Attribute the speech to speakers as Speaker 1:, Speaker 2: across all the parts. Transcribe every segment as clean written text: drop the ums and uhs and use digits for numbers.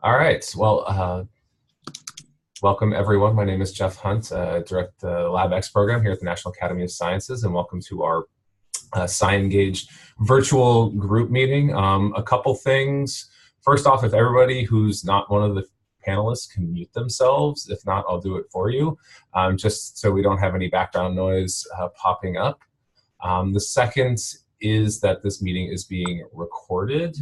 Speaker 1: All right. Well, welcome everyone. My name is Jeff Hunt. I direct the LabX program here at the National Academy of Sciences, and welcome to our SciEngage virtual group meeting. A couple things. First off, if everybody who's not one of the panelists can mute themselves. If not, I'll do it for you, just so we don't have any background noise popping up. The second is that this meeting is being recorded,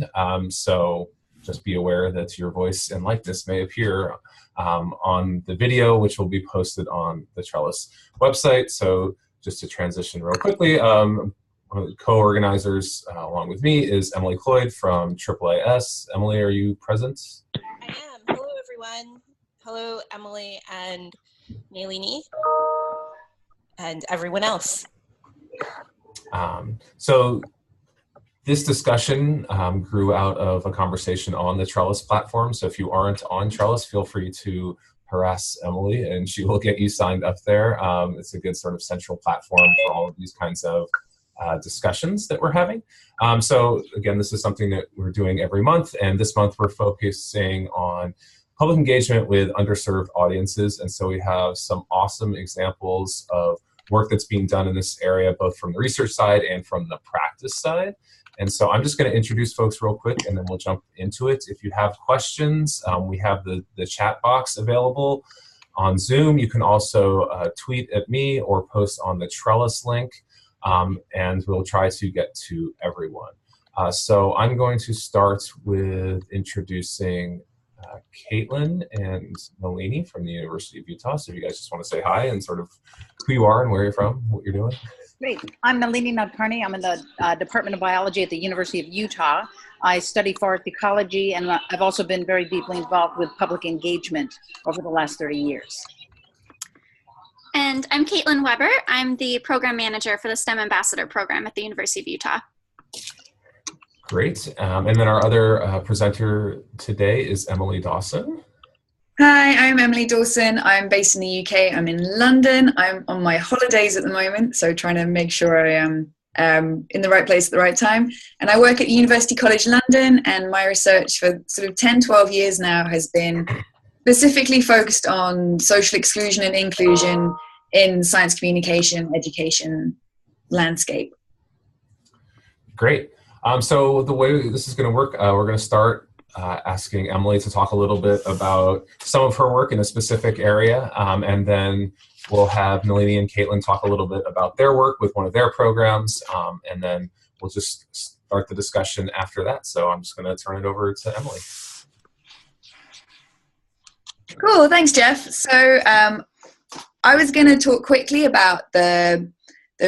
Speaker 1: so just be aware that your voice and likeness may appear on the video, which will be posted on the Trellis website. So just to transition real quickly, one of the co-organizers along with me is Emily Cloyd from AAAS. Emily, are you present?
Speaker 2: I am. Hello, everyone. Hello, Emily and Nalini and everyone else.
Speaker 1: So this discussion grew out of a conversation on the Trellis platform. So if you aren't on Trellis, feel free to harass Emily and she will get you signed up there. It's a good sort of central platform for all of these kinds of discussions that we're having. So again, this is something that we're doing every month, and this month we're focusing on public engagement with underserved audiences. And so we have some awesome examples of work that's being done in this area, both from the research side and from the practice side. And so I'm just going to introduce folks real quick, and then we'll jump into it. If you have questions, we have the chat box available on Zoom. You can also tweet at me or post on the Trellis link, and we'll try to get to everyone. So I'm going to start with introducing Caitlin and Nalini from the University of Utah. So if you guys just want to say hi and sort of who you are and where you're from, what you're doing.
Speaker 3: Great. I'm Nalini Nadkarni. I'm in the Department of Biology at the University of Utah. I study forest ecology, and I've also been very deeply involved with public engagement over the last 30 years.
Speaker 4: And I'm Caitlin Weber. I'm the program manager for the STEM Ambassador program at the University of Utah.
Speaker 1: Great. And then our other presenter today is Emily Dawson.
Speaker 5: Hi, I'm Emily Dawson. I'm based in the UK. I'm in London. I'm on my holidays at the moment, so trying to make sure I am in the right place at the right time. And I work at University College London, and my research for sort of 10, 12 years now has been specifically focused on social exclusion and inclusion in science communication, education landscape.
Speaker 1: Great. So the way this is going to work, we're going to start asking Emily to talk a little bit about some of her work in a specific area, and then we'll have Nalini and Caitlin talk a little bit about their work with one of their programs, and then we'll just start the discussion after that. So I'm just going to turn it over to Emily.
Speaker 5: Cool, thanks, Jeff. So I was going to talk quickly about the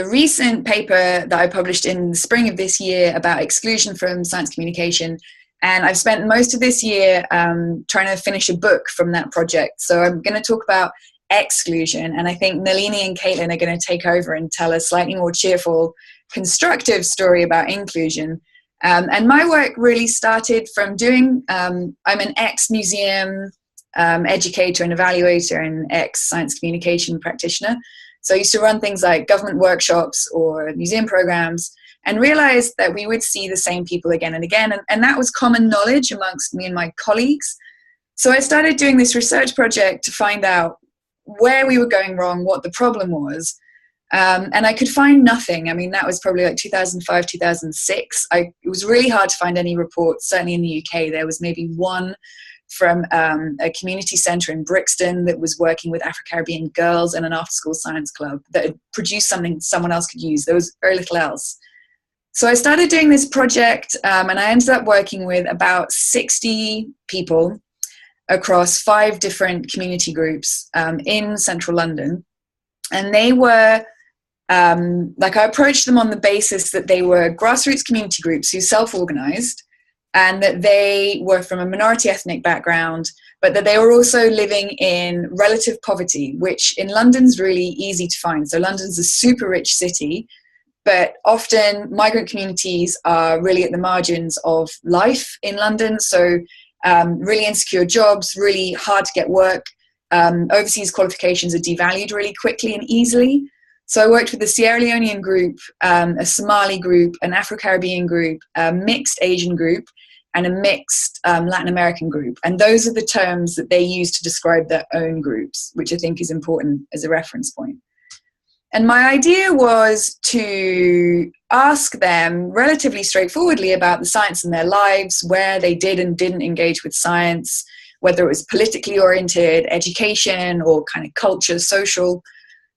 Speaker 5: recent paper that I published in the spring of this year about exclusion from science communication. And I've spent most of this year trying to finish a book from that project. So I'm going to talk about exclusion. And I think Nalini and Caitlin are going to take over and tell a slightly more cheerful, constructive story about inclusion. And my work really started from doing, I'm an ex-museum educator and evaluator and ex-science communication practitioner. So I used to run things like government workshops or museum programs, and realized that we would see the same people again and again. And that was common knowledge amongst me and my colleagues. So I started doing this research project to find out where we were going wrong, what the problem was. And I could find nothing. I mean, that was probably like 2005, 2006. It was really hard to find any reports, certainly in the UK. There was maybe one from a community centre in Brixton that was working with Afro-Caribbean girls and an after-school science club that had produced something someone else could use. There was very little else. So I started doing this project, and I ended up working with about 60 people across 5 different community groups in central London. And they were, I approached them on the basis that they were grassroots community groups who self-organised, and that they were from a minority ethnic background, but that they were also living in relative poverty, which in London's really easy to find. So London's a super rich city, but often migrant communities are really at the margins of life in London. So really insecure jobs, really hard to get work. Overseas qualifications are devalued really quickly and easily. So I worked with a Sierra Leonean group, a Somali group, an Afro-Caribbean group, a mixed Asian group, and a mixed Latin American group. And those are the terms that they use to describe their own groups, which I think is important as a reference point. And my idea was to ask them relatively straightforwardly about the science in their lives, where they did and didn't engage with science, whether it was politically oriented, education, or kind of culture, social.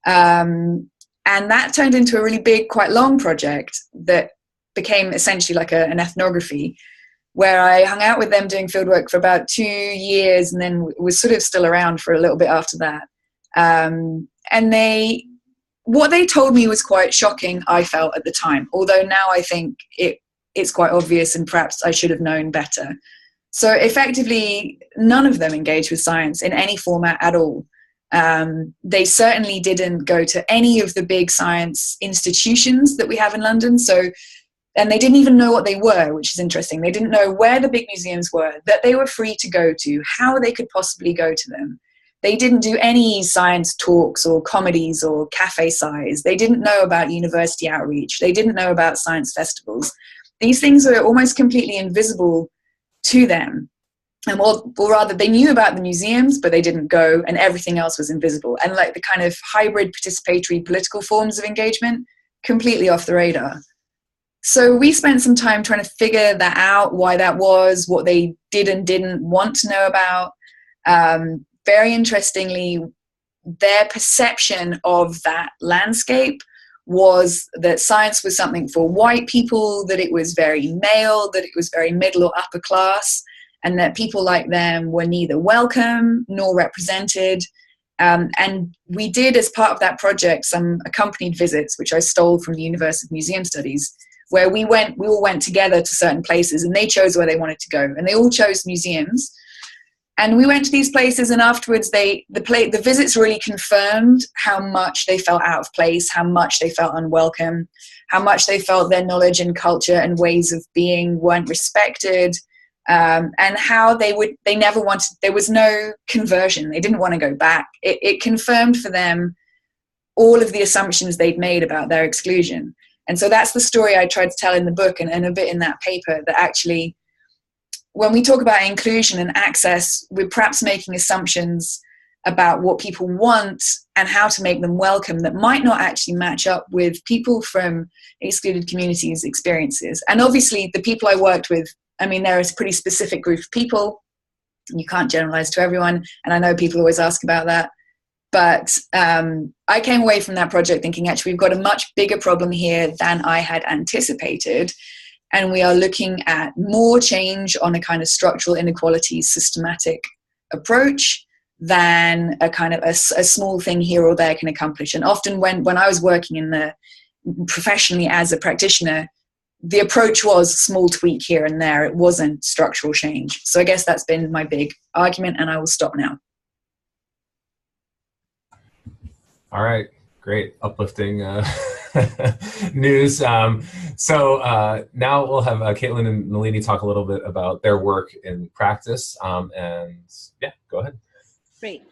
Speaker 5: And that turned into a really big, quite long project that became essentially like an ethnography, where I hung out with them doing fieldwork for about 2 years, and then was sort of still around for a little bit after that. And what they told me was quite shocking, I felt at the time, although now I think it's quite obvious and perhaps I should have known better. So effectively, none of them engaged with science in any format at all. They certainly didn't go to any of the big science institutions that we have in London. And they didn't even know what they were, which is interesting. They didn't know where the big museums were, that they were free to go to, how they could possibly go to them. They didn't do any science talks or comedies or cafe size. They didn't know about university outreach. They didn't know about science festivals. These things were almost completely invisible to them. And or rather, they knew about the museums, but they didn't go, and everything else was invisible. And like the kind of hybrid participatory political forms of engagement, completely off the radar. So we spent some time trying to figure that out, why that was, what they did and didn't want to know about. Very interestingly, their perception of that landscape was that science was something for white people, that it was very male, that it was very middle or upper class, and that people like them were neither welcome nor represented. And we did, as part of that project, some accompanied visits, which I stole from the University of Museum Studies, where we all went together to certain places, and they chose where they wanted to go, and they all chose museums. And we went to these places, and afterwards the visits really confirmed how much they felt out of place, how much they felt unwelcome, how much they felt their knowledge and culture and ways of being weren't respected, and how they never wanted, there was no conversion. They didn't want to go back. It confirmed for them all of the assumptions they'd made about their exclusion. And so that's the story I tried to tell in the book and a bit in that paper, that actually, when we talk about inclusion and access, we're perhaps making assumptions about what people want and how to make them welcome that might not actually match up with people from excluded communities' experiences. And obviously, the people I worked with, I mean, they're a pretty specific group of people. You can't generalize to everyone. And I know people always ask about that. But I came away from that project thinking, actually, we've got a much bigger problem here than I had anticipated. And we are looking at more change on a kind of structural inequalities systematic approach than a kind of a small thing here or there can accomplish. And often when I was working professionally as a practitioner, the approach was small tweak here and there. It wasn't structural change. So I guess that's been my big argument, and I will stop now.
Speaker 1: All right, great, uplifting news. So now we'll have Caitlin and Nalini talk a little bit about their work in practice. And yeah, go ahead.
Speaker 3: Great.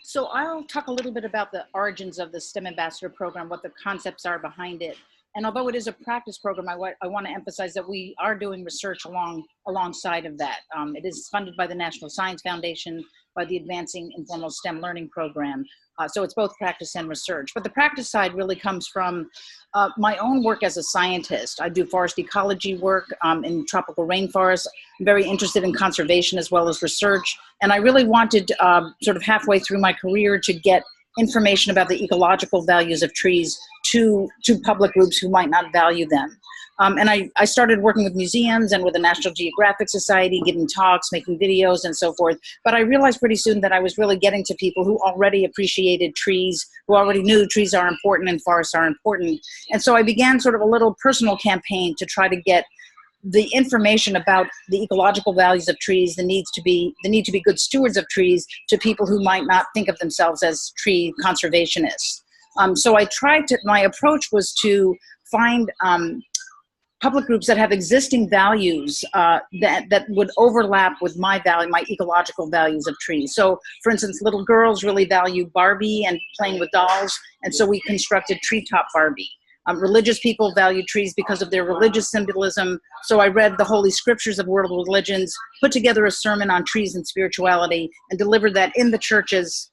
Speaker 3: So I'll talk a little bit about the origins of the STEM Ambassador Program, what the concepts are behind it. And although it is a practice program, I want to emphasize that we are doing research alongside of that. It is funded by the National Science Foundation, by the Advancing Informal STEM Learning Program. So it's both practice and research. But the practice side really comes from my own work as a scientist. I do forest ecology work in tropical rainforests. I'm very interested in conservation as well as research. And I really wanted, sort of halfway through my career, to get information about the ecological values of trees to public groups who might not value them. And I started working with museums and with the National Geographic Society, giving talks, making videos, and so forth. But I realized pretty soon that I was really getting to people who already appreciated trees, who already knew trees are important and forests are important. And so I began sort of a little personal campaign to try to get the information about the ecological values of trees, the need to be good stewards of trees, to people who might not think of themselves as tree conservationists. So my approach was to find public groups that have existing values that would overlap with my ecological values of trees. So, for instance, little girls really value Barbie and playing with dolls, and so we constructed Treetop Barbie. Religious people value trees because of their religious symbolism. So I read the Holy Scriptures of World Religions, put together a sermon on trees and spirituality, and delivered that in the churches,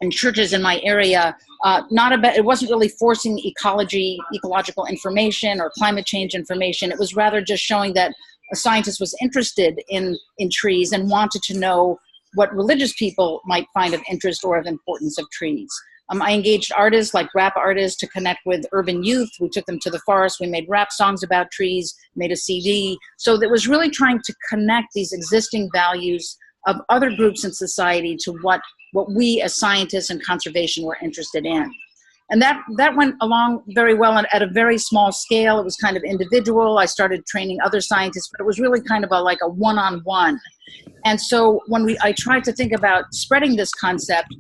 Speaker 3: in churches in my area. It wasn't really forcing ecological information or climate change information. It was rather just showing that a scientist was interested in trees and wanted to know what religious people might find of interest or of importance of trees. I engaged artists like rap artists to connect with urban youth. We took them to the forest. We made rap songs about trees, made a CD. So that was really trying to connect these existing values of other groups in society to what we as scientists and conservation were interested in. And that went along very well and at a very small scale. It was kind of individual. I started training other scientists, but it was really kind of like a one-on-one. And so when I tried to think about spreading this concept,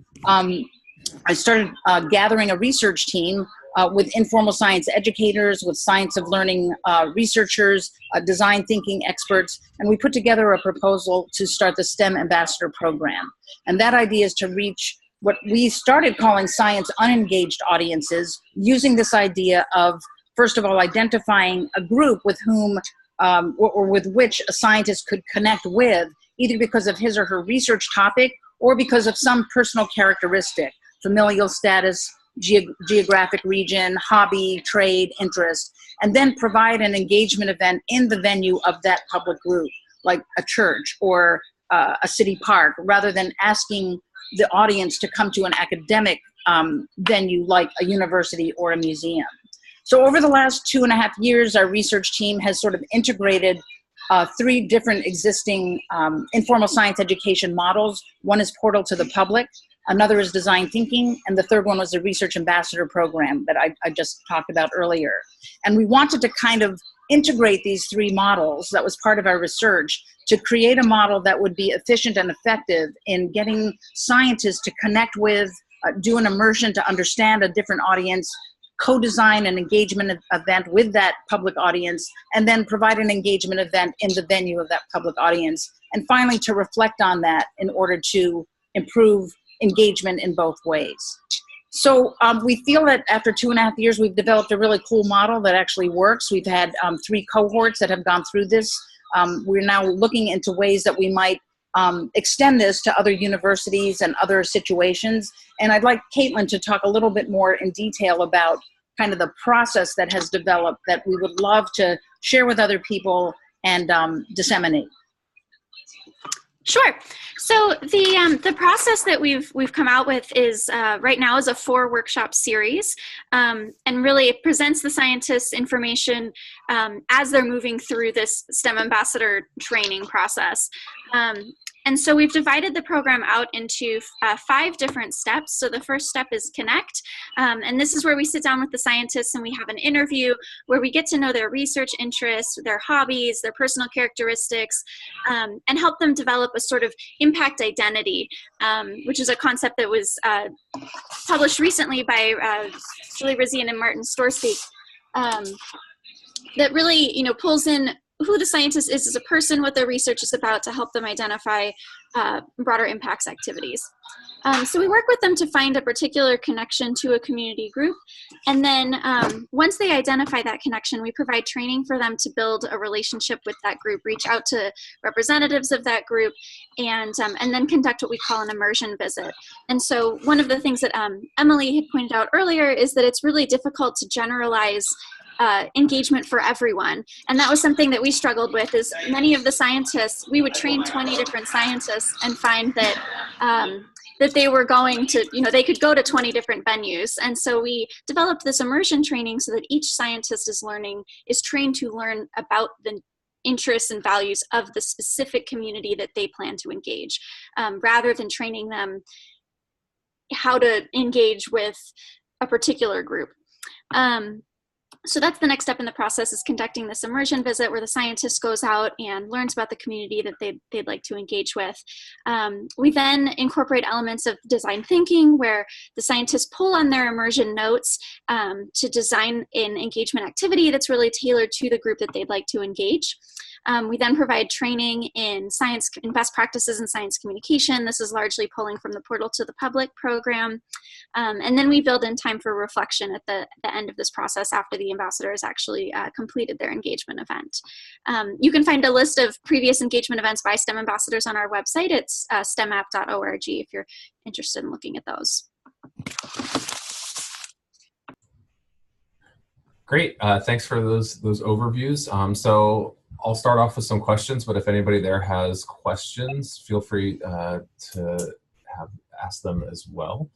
Speaker 3: I started gathering a research team with informal science educators, with science of learning researchers, design thinking experts, and we put together a proposal to start the STEM Ambassador Program. And that idea is to reach what we started calling science unengaged audiences, using this idea of, first of all, identifying a group with whom or with which a scientist could connect with, either because of his or her research topic or because of some personal characteristic, familial status, geographic region, hobby, trade, interest, and then provide an engagement event in the venue of that public group, like a church or a city park, rather than asking the audience to come to an academic venue like a university or a museum. So over the last 2.5 years, our research team has sort of integrated 3 different existing informal science education models. One is Portal to the Public, another is Design Thinking, and the third one was the Research Ambassador Program that I just talked about earlier. And we wanted to kind of integrate these 3 models, that was part of our research, to create a model that would be efficient and effective in getting scientists to connect with, do an immersion to understand a different audience, co-design an engagement event with that public audience, and then provide an engagement event in the venue of that public audience. And finally, to reflect on that in order to improve engagement in both ways. So we feel that after 2.5 years, we've developed a really cool model that actually works. We've had 3 cohorts that have gone through this. We're now looking into ways that we might extend this to other universities and other situations. And I'd like Caitlin to talk a little bit more in detail about kind of the process that has developed that we would love to share with other people and disseminate.
Speaker 4: Sure. So the process that we've come out with is right now is a 4 workshop series, and really it presents the scientists information as they're moving through this STEM Ambassador training process. And so we've divided the program out into 5 different steps. So the first step is connect. And this is where we sit down with the scientists and we have an interview where we get to know their research interests, their hobbies, their personal characteristics, and help them develop a sort of impact identity, which is a concept that was published recently by Julie Rizian and Martin Storspeak, that really, pulls in who the scientist is as a person, what their research is about, to help them identify broader impacts activities. So we work with them to find a particular connection to a community group. And then once they identify that connection, we provide training for them to build a relationship with that group, reach out to representatives of that group, and then conduct what we call an immersion visit. And so one of the things that Emily had pointed out earlier is that it's really difficult to generalize engagement for everyone. And that was something that we struggled with, is many of the scientists, we would train 20 different scientists and find that that they were going to, they could go to 20 different venues. And so we developed this immersion training so that each scientist is trained to learn about the interests and values of the specific community that they plan to engage, rather than training them how to engage with a particular group. So that's the next step in the process, is conducting this immersion visit where the scientist goes out and learns about the community that they'd like to engage with. We then incorporate elements of design thinking where the scientists pull on their immersion notes to design an engagement activity that's really tailored to the group that they'd like to engage. We then provide training in science, in best practices in science communication. This is largely pulling from the Portal to the Public program. And then we build in time for reflection at the end of this process after the ambassadors actually completed their engagement event. You can find a list of previous engagement events by STEM ambassadors on our website. It's stemapp.org if you're interested in looking at those.
Speaker 1: Great, thanks for those overviews. So I'll start off with some questions, but if anybody there has questions, feel free to ask them as well.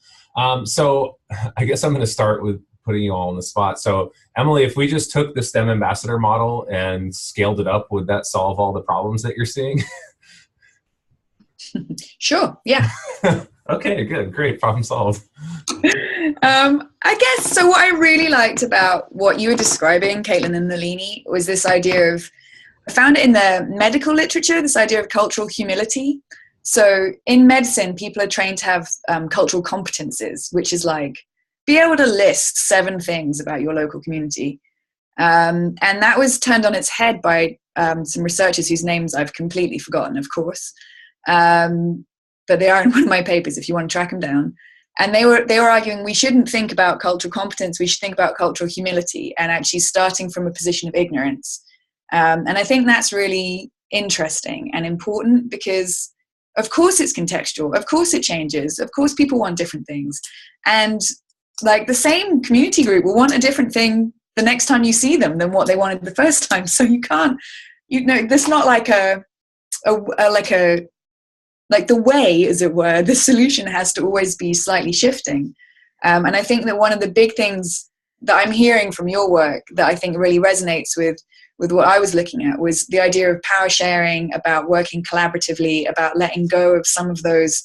Speaker 1: So I guess I'm going to start with putting you all on the spot. So Emily, if we just took the STEM ambassador model and scaled it up, would that solve all the problems that you're seeing?
Speaker 5: Sure, yeah.
Speaker 1: Okay, good, great, problem solved.
Speaker 5: I guess, so what I really liked about what you were describing, Caitlin and Nalini, was this idea of, I found it in the medical literature, this idea of cultural humility. So in medicine, people are trained to have cultural competences, which is like, be able to list 7 things about your local community. And that was turned on its head by some researchers whose names I've completely forgotten, of course. But they are in one of my papers if you want to track them down. And they were arguing we shouldn't think about cultural competence, we should think about cultural humility, and actually starting from a position of ignorance. And I think that's really interesting and important because of course it's contextual, of course it changes, of course people want different things. And like the same community group will want a different thing the next time you see them than what they wanted the first time. So you can't, there's not like like the way, as it were, the solution has to always be slightly shifting. And I think that one of the big things that I'm hearing from your work that I think really resonates with what I was looking at was the idea of power sharing, about working collaboratively, about letting go of some of those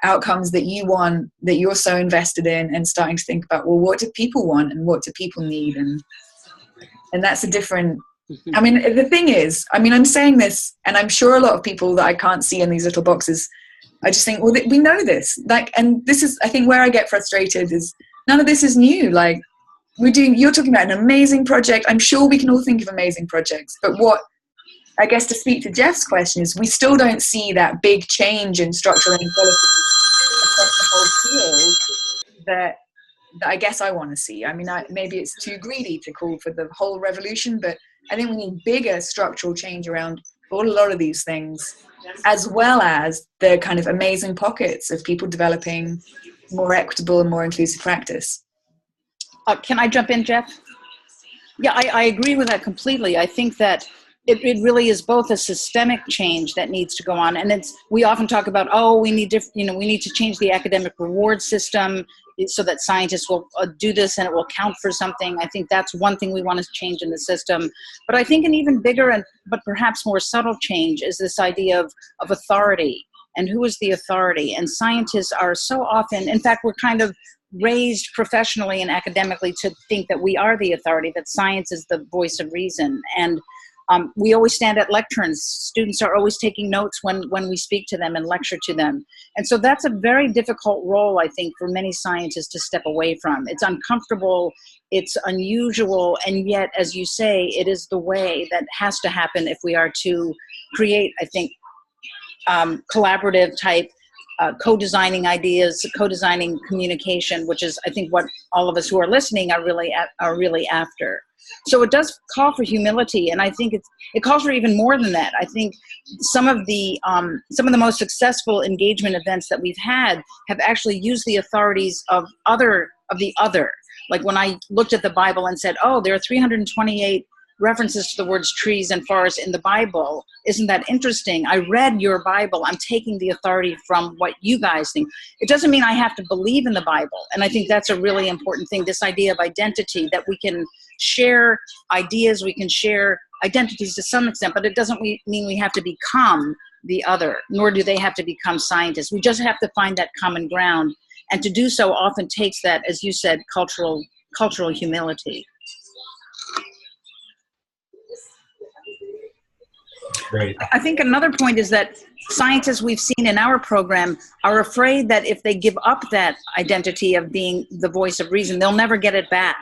Speaker 5: outcomes that you want, that you're so invested in, and starting to think about, well, what do people want and what do people need? And that's a different, I mean, the thing is, I mean, I'm saying this, and I'm sure a lot of people that I can't see in these little boxes, I just think, well, we know this. Like, and this is, I think, where I get frustrated is none of this is new. Like, you're talking about an amazing project. I'm sure we can all think of amazing projects. But what, I guess to speak to Jeff's question, is we still don't see that big change in structural inequality across the whole field that I guess I want to see. I mean, maybe it's too greedy to call for the whole revolution, but I think we need bigger structural change around a lot of these things, as well as the kind of amazing pockets of people developing more equitable and more inclusive practice.
Speaker 3: Can I jump in, Jeff? Yeah, I agree with that completely. I think that it really is both a systemic change that needs to go on, and we often talk about, oh, we need to change the academic reward system so that scientists will do this and it will count for something. I think that's one thing we want to change in the system. But I think an even bigger but perhaps more subtle change is this idea of authority and who is the authority. And scientists are so often, in fact, we're kind of raised professionally and academically to think that we are the authority, that science is the voice of reason. And we always stand at lecterns. Students are always taking notes when we speak to them and lecture to them. And so that's a very difficult role, I think, for many scientists to step away from. It's uncomfortable, it's unusual, and yet, as you say, it is the way that has to happen if we are to create, I think, collaborative type co-designing ideas, co-designing communication, which is, I think, what all of us who are listening are really after. So it does call for humility, and I think it calls for even more than that. I think some of the most successful engagement events that we've had have actually used the authorities of the other. Like when I looked at the Bible and said, oh, there are 328 references to the words trees and forests in the Bible. Isn't that interesting? I read your Bible. I'm taking the authority from what you guys think. It doesn't mean I have to believe in the Bible. And I think that's a really important thing, this idea of identity, that we can share ideas, we can share identities to some extent, but it doesn't mean we have to become the other, nor do they have to become scientists. We just have to find that common ground. And to do so often takes that, as you said, cultural humility.
Speaker 1: Great.
Speaker 3: I think another point is that scientists we've seen in our program are afraid that if they give up that identity of being the voice of reason, they'll never get it back.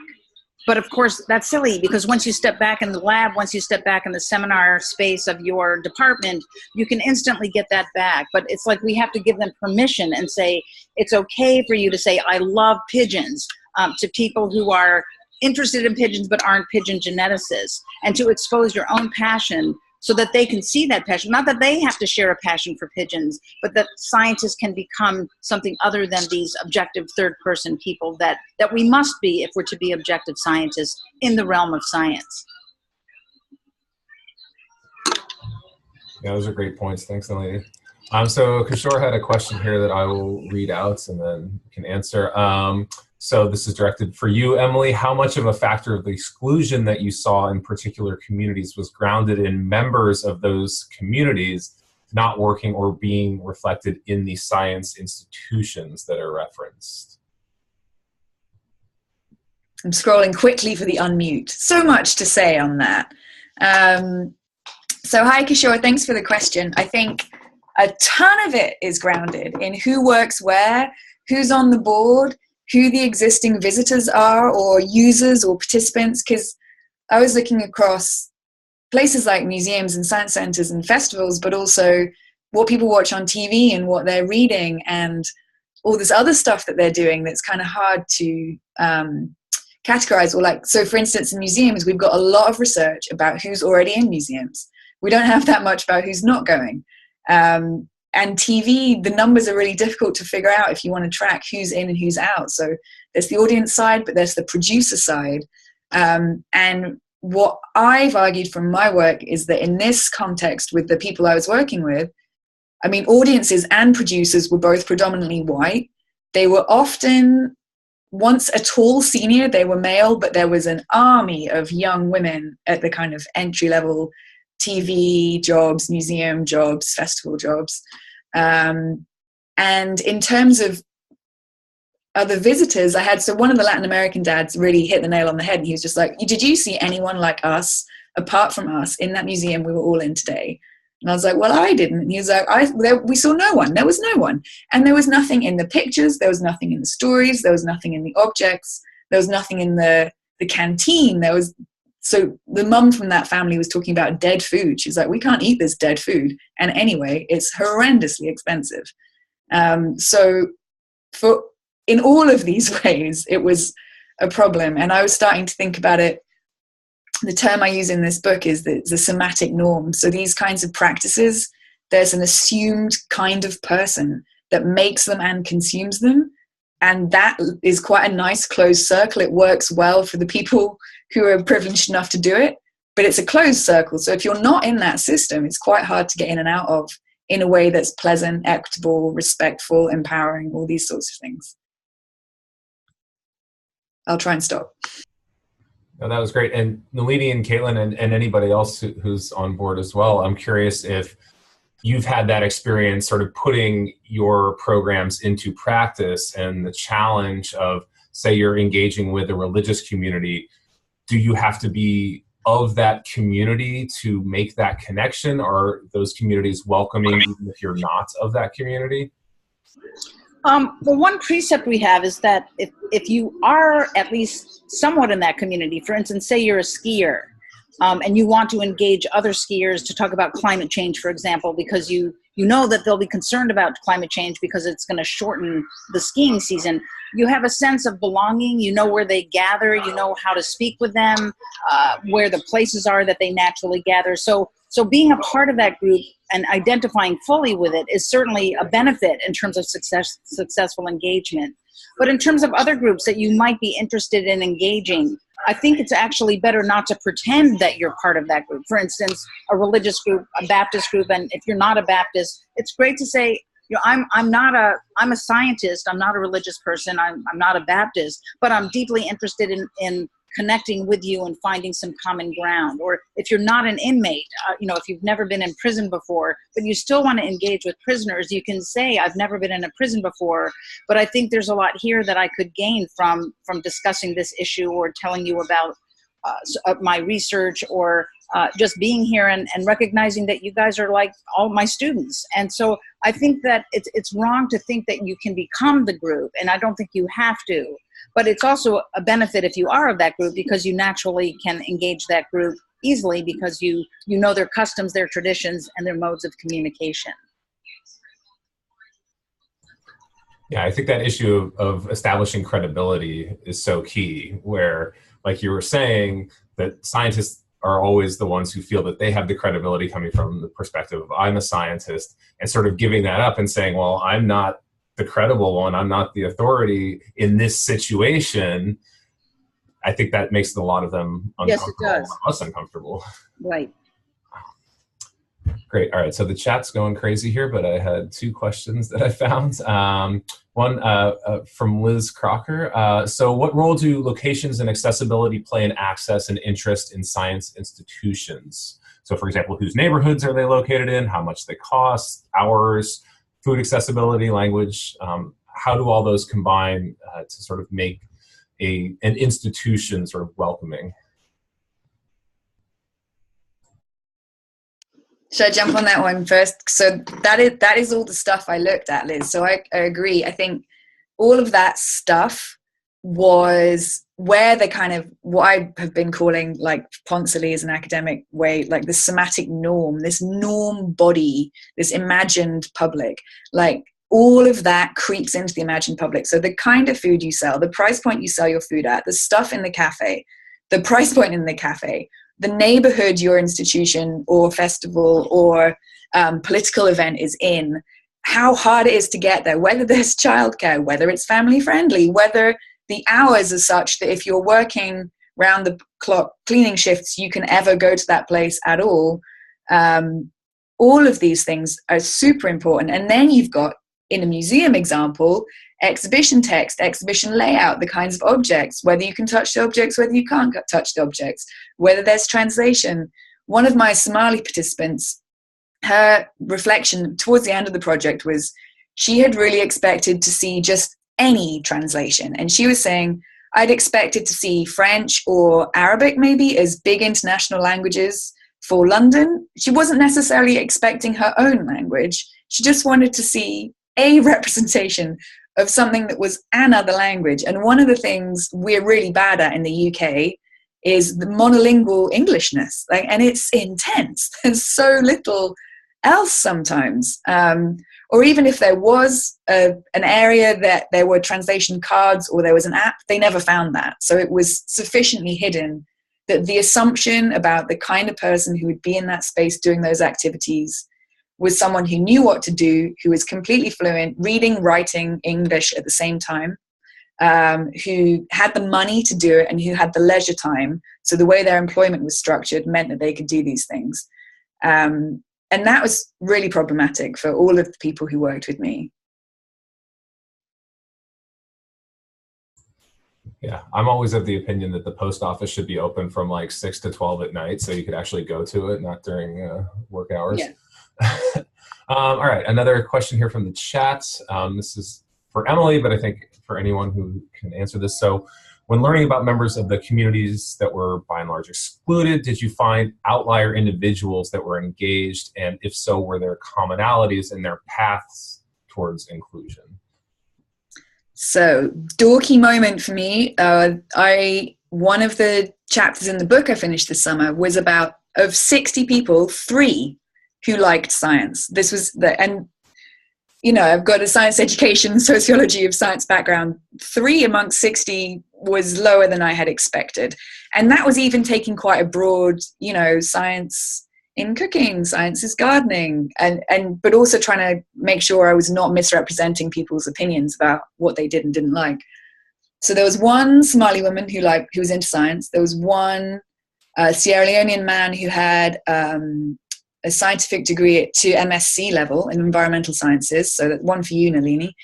Speaker 3: But of course, that's silly, because once you step back in the lab, once you step back in the seminar space of your department, you can instantly get that back. But it's like we have to give them permission and say, it's okay for you to say, I love pigeons, to people who are interested in pigeons but aren't pigeon geneticists, and to expose your own passion so that they can see that passion. Not that they have to share a passion for pigeons, but that scientists can become something other than these objective third-person people that we must be if we're to be objective scientists in the realm of science.
Speaker 1: Yeah, those are great points. Thanks, Nalini. So Kishore had a question here that I will read out and then you can answer. So this is directed for you, Emily. How much of a factor of the exclusion that you saw in particular communities was grounded in members of those communities not working or being reflected in the science institutions that are referenced?
Speaker 5: I'm scrolling quickly for the unmute. So much to say on that. So hi, Kishore, thanks for the question. I think a ton of it is grounded in who works where, who's on the board, who the existing visitors are or users or participants, because I was looking across places like museums and science centers and festivals, but also what people watch on TV and what they're reading and all this other stuff that they're doing that's kind of hard to categorize. Or like, so for instance, in museums, we've got a lot of research about who's already in museums. We don't have that much about who's not going. And TV, the numbers are really difficult to figure out if you want to track who's in and who's out. So there's the audience side, but there's the producer side. And what I've argued from my work is that in this context with the people I was working with, I mean, audiences and producers were both predominantly white. They were often, once a tall senior, they were male, but there was an army of young women at the kind of entry-level TV jobs, museum jobs, festival jobs. And in terms of other visitors, I had, so one of the Latin American dads really hit the nail on the head. And he was just like, did you see anyone like us, apart from us, in that museum we were all in today? And I was like, well, I didn't. And he was like, we saw no one. There was no one. And there was nothing in the pictures. There was nothing in the stories. There was nothing in the objects. There was nothing in the canteen. So the mum from that family was talking about dead food. She's like, we can't eat this dead food. And anyway, it's horrendously expensive. So in all of these ways, it was a problem. And I was starting to think about it. The term I use in this book is the somatic norm. So these kinds of practices, there's an assumed kind of person that makes them and consumes them. And that is quite a nice closed circle. It works well for the people who are privileged enough to do it, but it's a closed circle. So if you're not in that system, it's quite hard to get in and out of in a way that's pleasant, equitable, respectful, empowering, all these sorts of things. I'll try and stop.
Speaker 1: No, that was great. And Nalini and Caitlin and anybody else who's on board as well, I'm curious if you've had that experience sort of putting your programs into practice and the challenge of, say, you're engaging with a religious community. Do you have to be of that community to make that connection? Or are those communities welcoming even if you're not of that community?
Speaker 3: Well, one precept we have is that if you are at least somewhat in that community, for instance, say you're a skier, and you want to engage other skiers to talk about climate change, for example, because you know that they'll be concerned about climate change because it's going to shorten the skiing season. You have a sense of belonging. You know where they gather. You know how to speak with them, where the places are that they naturally gather. So being a part of that group and identifying fully with it is certainly a benefit in terms of successful engagement. But in terms of other groups that you might be interested in engaging, I think it's actually better not to pretend that you're part of that group. For instance, a religious group, a Baptist group, and if you're not a Baptist, it's great to say, you know, I'm a scientist, I'm not a religious person, I'm not a Baptist, but I'm deeply interested in connecting with you and finding some common ground. Or if you're not an inmate, you know, if you've never been in prison before, but you still want to engage with prisoners, you can say, I've never been in a prison before, but I think there's a lot here that I could gain from discussing this issue or telling you about my research or just being here and recognizing that you guys are like all my students. And so I think that it's wrong to think that you can become the group, and I don't think you have to. But it's also a benefit if you are of that group, because you naturally can engage that group easily because you know their customs, their traditions, and their modes of communication.
Speaker 1: Yeah, I think that issue of establishing credibility is so key, where, like you were saying, that scientists are always the ones who feel that they have the credibility coming from the perspective of I'm a scientist, and sort of giving that up and saying, well, I'm not the credible one, I'm not the authority in this situation. I think that makes a lot of them uncomfortable.
Speaker 3: Yes, it does.
Speaker 1: Us uncomfortable.
Speaker 3: Right.
Speaker 1: Great. All right. So the chat's going crazy here, but I had two questions that I found. One from Liz Crocker. So what role do locations and accessibility play in access and interest in science institutions? So for example, whose neighborhoods are they located in? How much they cost? Hours? Food accessibility? Language? How do all those combine to sort of make an institution sort of welcoming?
Speaker 5: Should I jump on that one first? So that is all the stuff I looked at, Liz. So I agree. I think all of that stuff was where the kind of, what I have been calling, like Ponsonby as an academic way, like the somatic norm, this norm body, this imagined public, like all of that creeps into the imagined public. So the kind of food you sell, the price point you sell your food at, the stuff in the cafe, the price point in the cafe, the neighborhood your institution or festival or political event is in, how hard it is to get there, whether there's childcare, whether it's family friendly, whether the hours are such that if you're working round the clock cleaning shifts, you can ever go to that place at all. All of these things are super important. And then you've got, in a museum example, exhibition text, exhibition layout, the kinds of objects, whether you can touch the objects, whether you can't touch the objects, whether there's translation. One of my Somali participants, her reflection towards the end of the project was she had really expected to see just any translation. And she was saying, I'd expected to see French or Arabic maybe as big international languages for London. She wasn't necessarily expecting her own language. She just wanted to see a representation of something that was another language. And one of the things we're really bad at in the UK is the monolingual Englishness, like, and it's intense. There's so little else sometimes. Or even if there was an area that there were translation cards or there was an app, they never found that. So it was sufficiently hidden that the assumption about the kind of person who would be in that space doing those activities was someone who knew what to do, who was completely fluent, reading, writing English at the same time, who had the money to do it and who had the leisure time. So the way their employment was structured meant that they could do these things. And that was really problematic for all of the people who worked with me.
Speaker 1: Yeah, I'm always of the opinion that the post office should be open from like 6 to 12 at night, so you could actually go to it, not during work hours.
Speaker 3: Yeah.
Speaker 1: All right, another question here from the chat. This is for Emily, but I think for anyone who can answer this. So when learning about members of the communities that were by and large excluded, did you find outlier individuals that were engaged? And if so, were there commonalities in their paths towards inclusion?
Speaker 5: So, dorky moment for me. One of the chapters in the book I finished this summer was about, of 60 people, 3 who liked science. This was and you know, I've got a science education, sociology of science background. 3 amongst 60 was lower than I had expected. And that was even taking quite a broad, you know, science in cooking, science is gardening, but also trying to make sure I was not misrepresenting people's opinions about what they did and didn't like. So there was one Somali woman who was into science. There was one Sierra Leonean man who had a scientific degree to MSc level in environmental sciences. So that one for you, Nalini.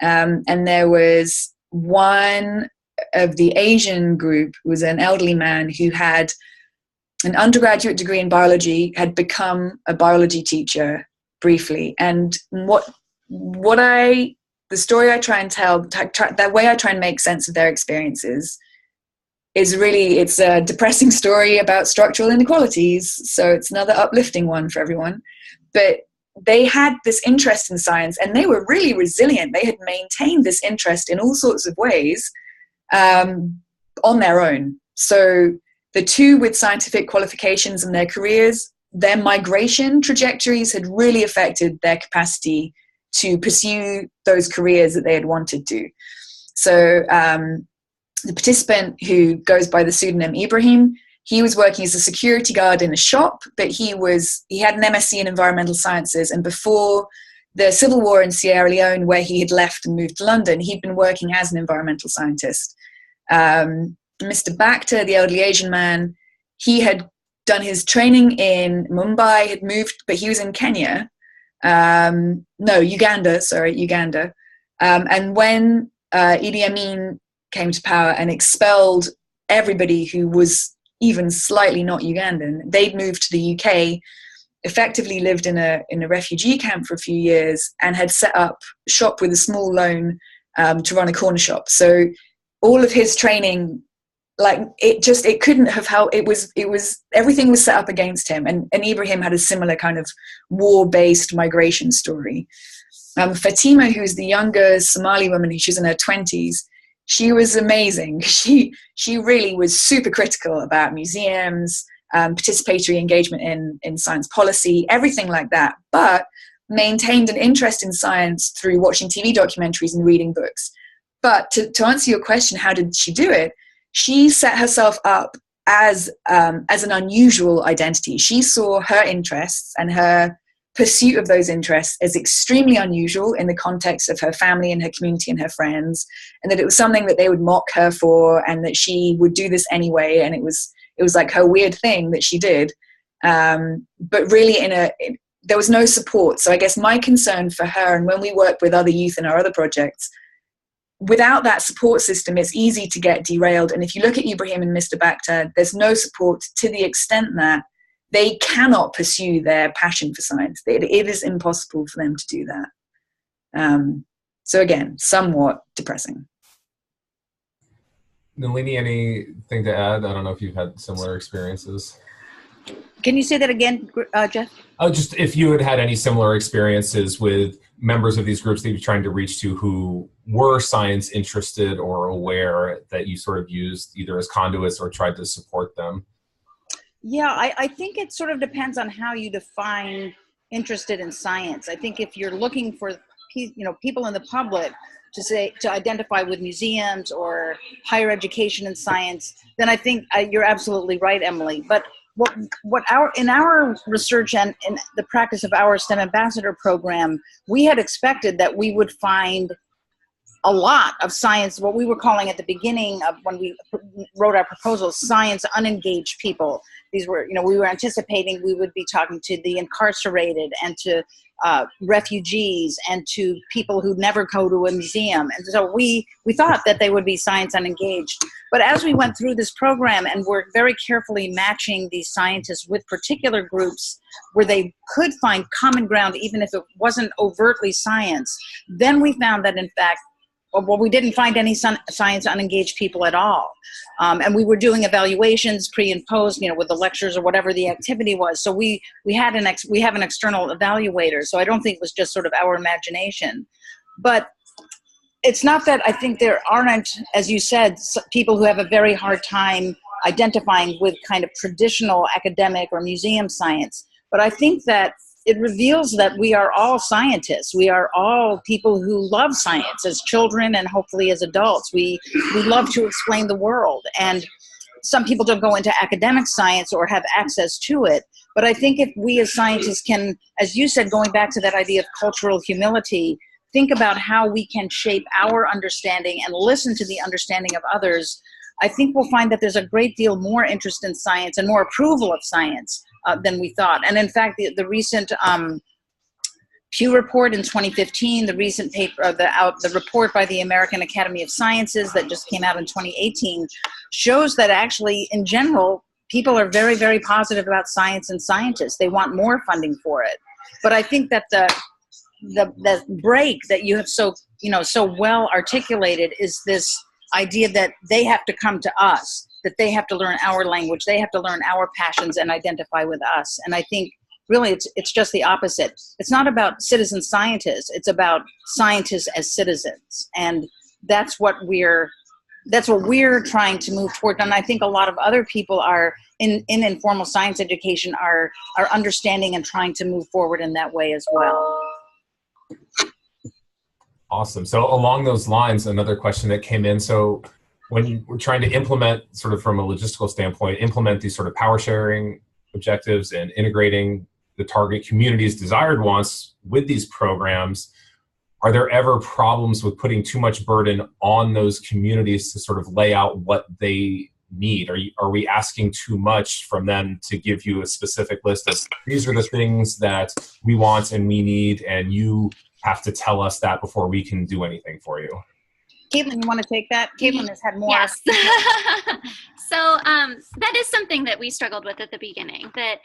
Speaker 5: And there was one of the Asian group who was an elderly man who had an undergraduate degree in biology, had become a biology teacher briefly. And the story I try and tell, that way I try and make sense of their experiences, it's a depressing story about structural inequalities. So it's another uplifting one for everyone. But they had this interest in science, and they were really resilient. They had maintained this interest in all sorts of ways on their own. So the two with scientific qualifications in their careers, their migration trajectories had really affected their capacity to pursue those careers that they had wanted to. So the participant, who goes by the pseudonym Ibrahim, he was working as a security guard in a shop, but he had an MSc in environmental sciences, and before the civil war in Sierra Leone, where he had left and moved to London, he'd been working as an environmental scientist. Mr. Bakhter, the elderly Asian man, he had done his training in Mumbai, had moved, but he was in Kenya. Uganda. And when Idi Amin came to power and expelled everybody who was even slightly not Ugandan, they'd moved to the UK, effectively lived in a refugee camp for a few years, and had set up shop with a small loan to run a corner shop. So all of his training, it couldn't have helped. It was everything was set up against him. And Ibrahim had a similar kind of war-based migration story. Fatima, who's the younger Somali woman, she was in her 20s, she was amazing. She really was super critical about museums, participatory engagement in science policy, everything like that, but maintained an interest in science through watching TV documentaries and reading books. But to answer your question, how did she do it? She set herself up as an unusual identity. She saw her interests and her pursuit of those interests as extremely unusual in the context of her family and her community and her friends, and that it was something that they would mock her for, and that she would do this anyway, and it was like her weird thing that she did. But really there was no support. So I guess my concern for her, and when we work with other youth in our other projects, without that support system, it's easy to get derailed. And if you look at Ibrahim and Mr. Bakhter, there's no support to the extent that they cannot pursue their passion for science. It is impossible for them to do that. So again, somewhat depressing.
Speaker 1: Nalini, anything to add? I don't know if you've had similar experiences.
Speaker 3: Can you say that again, Jeff?
Speaker 1: Oh, just if you had any similar experiences with members of these groups that you're trying to reach to who were science interested or aware, that you sort of used either as conduits or tried to support them.
Speaker 3: Yeah, I think it sort of depends on how you define interested in science. I think if you're looking for people in the public to identify with museums or higher education in science, then I think you're absolutely right, Emily. But in our research and in the practice of our STEM Ambassador program, we had expected that we would find a lot of science, what we were calling at the beginning of when we wrote our proposals, science unengaged people. These were, we were anticipating we would be talking to the incarcerated and to refugees and to people who never go to a museum. And so we thought that they would be science unengaged. But as we went through this program and were very carefully matching these scientists with particular groups where they could find common ground, even if it wasn't overtly science, then we found that in fact, well, we didn't find any science unengaged people at all. And we were doing evaluations pre and post, with the lectures or whatever the activity was. So we have an external evaluator. So I don't think it was just sort of our imagination. But it's not that I think there aren't, as you said, people who have a very hard time identifying with kind of traditional academic or museum science. But I think that it reveals that we are all scientists. We are all people who love science as children and hopefully as adults. We love to explain the world. And some people don't go into academic science or have access to it. But I think if we as scientists can, as you said, going back to that idea of cultural humility, think about how we can shape our understanding and listen to the understanding of others, I think we'll find that there's a great deal more interest in science and more approval of science than we thought. And in fact, the recent Pew report in 2015, the recent paper, the report by the American Academy of Sciences that just came out in 2018, shows that actually, in general, people are very, very positive about science and scientists. They want more funding for it. But I think that the break that you have so well articulated is this idea that they have to come to us, that they have to learn our language, they have to learn our passions and identify with us. And I think really it's just the opposite. It's not about citizen scientists, it's about scientists as citizens. And that's what we're trying to move toward. And I think a lot of other people are in informal science education are understanding and trying to move forward in that way as well.
Speaker 1: Awesome. So along those lines, another question that came in. So when we're trying to implement, sort of from a logistical standpoint, implement these sort of power sharing objectives and integrating the target community's desired wants with these programs, are there ever problems with putting too much burden on those communities to sort of lay out what they need? Are we asking too much from them to give you a specific list of these are the things that we want and we need, and you have to tell us that before we can do anything for you?
Speaker 3: Caitlin, you want to take that? Caitlin has had more.
Speaker 4: Yes. So that is something that we struggled with at the beginning, that,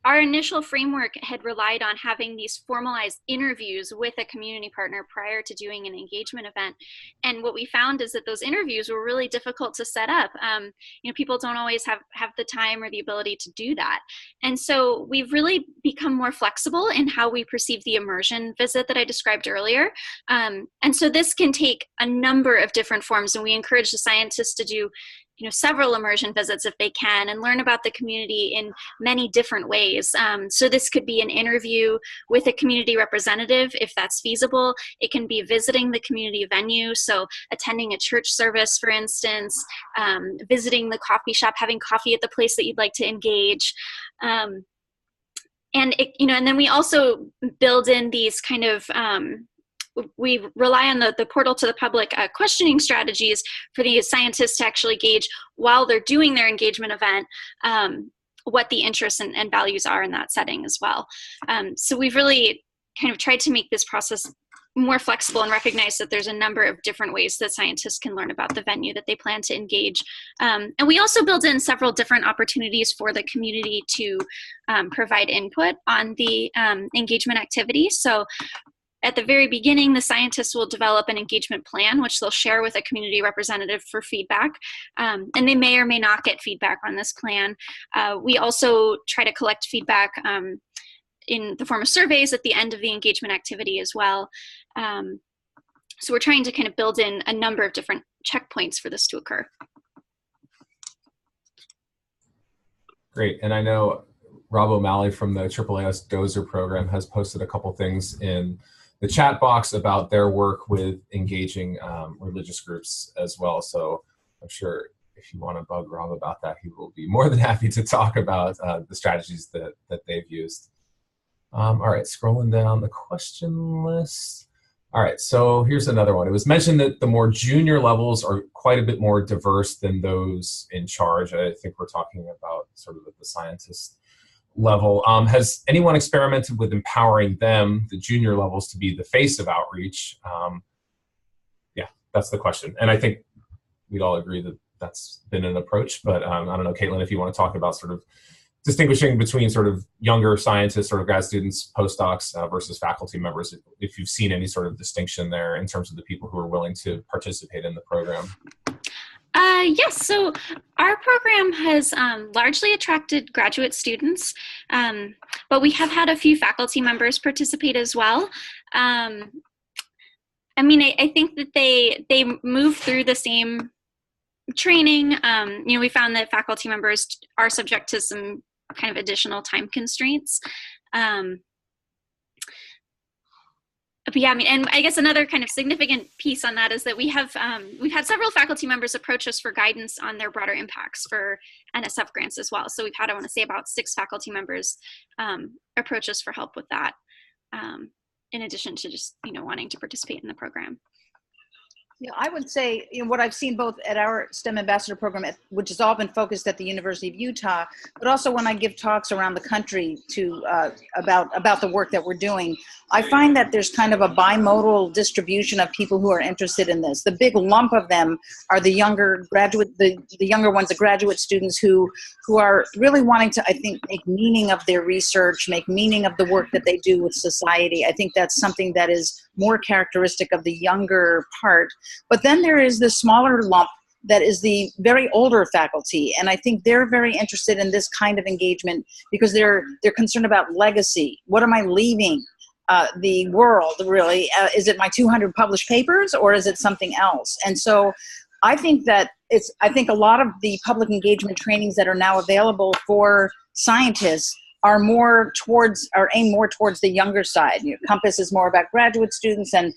Speaker 4: our initial framework had relied on having these formalized interviews with a community partner prior to doing an engagement event. And what we found is that those interviews were really difficult to set up. People don't always have the time or the ability to do that. And so we've really become more flexible in how we perceive the immersion visit that I described earlier. And so this can take a number of different forms, and we encourage the scientists to do several immersion visits if they can, and learn about the community in many different ways. So this could be an interview with a community representative if that's feasible. It can be visiting the community venue, so attending a church service, for instance, visiting the coffee shop, having coffee at the place that you'd like to engage. And then we also build in these kind of we rely on the portal to the public questioning strategies for the scientists to actually gauge while they're doing their engagement event what the interests and values are in that setting as well. So we've really kind of tried to make this process more flexible and recognize that there's a number of different ways that scientists can learn about the venue that they plan to engage. And we also build in several different opportunities for the community to provide input on the engagement activity. So at the very beginning, the scientists will develop an engagement plan, which they'll share with a community representative for feedback. And they may or may not get feedback on this plan. We also try to collect feedback in the form of surveys at the end of the engagement activity as well. So we're trying to kind of build in a number of different checkpoints for this to occur.
Speaker 1: Great. And I know Rob O'Malley from the AAAS Dozer program has posted a couple things in the chat box about their work with engaging religious groups as well. So I'm sure if you want to bug Rob about that, he will be more than happy to talk about the strategies that they've used. All right, scrolling down the question list. All right, so here's another one. It was mentioned that the more junior levels are quite a bit more diverse than those in charge. I think we're talking about sort of at the scientist level. Has anyone experimented with empowering them, the junior levels, to be the face of outreach? Yeah, that's the question. And I think we'd all agree that that's been an approach, but I don't know, Caitlin, if you want to talk about sort of distinguishing between sort of younger scientists, sort of grad students, postdocs versus faculty members, if you've seen any sort of distinction there in terms of the people who are willing to participate in the program.
Speaker 4: Yes, so our program has largely attracted graduate students, but we have had a few faculty members participate as well. I think that they move through the same training. We found that faculty members are subject to some kind of additional time constraints. But yeah, and I guess another kind of significant piece on that is that we've had several faculty members approach us for guidance on their broader impacts for NSF grants as well. So we've had, I want to say, about 6 faculty members approach us for help with that, in addition to just wanting to participate in the program.
Speaker 3: Yeah, I would say what I've seen both at our STEM Ambassador program, which has all been focused at the University of Utah, but also when I give talks around the country to about the work that we're doing, I find that there's kind of a bimodal distribution of people who are interested in this. The big lump of them are the younger the younger ones, the graduate students who are really wanting to, I think, make meaning of their research, make meaning of the work that they do with society. I think that's something that is more characteristic of the younger part. But then there is the smaller lump that is the very older faculty, and I think they're very interested in this kind of engagement because they're concerned about legacy. What am I leaving the world, really? Is it my 200 published papers, or is it something else? And so I think that I think a lot of the public engagement trainings that are now available for scientists are aimed more towards the younger side. Compass is more about graduate students, and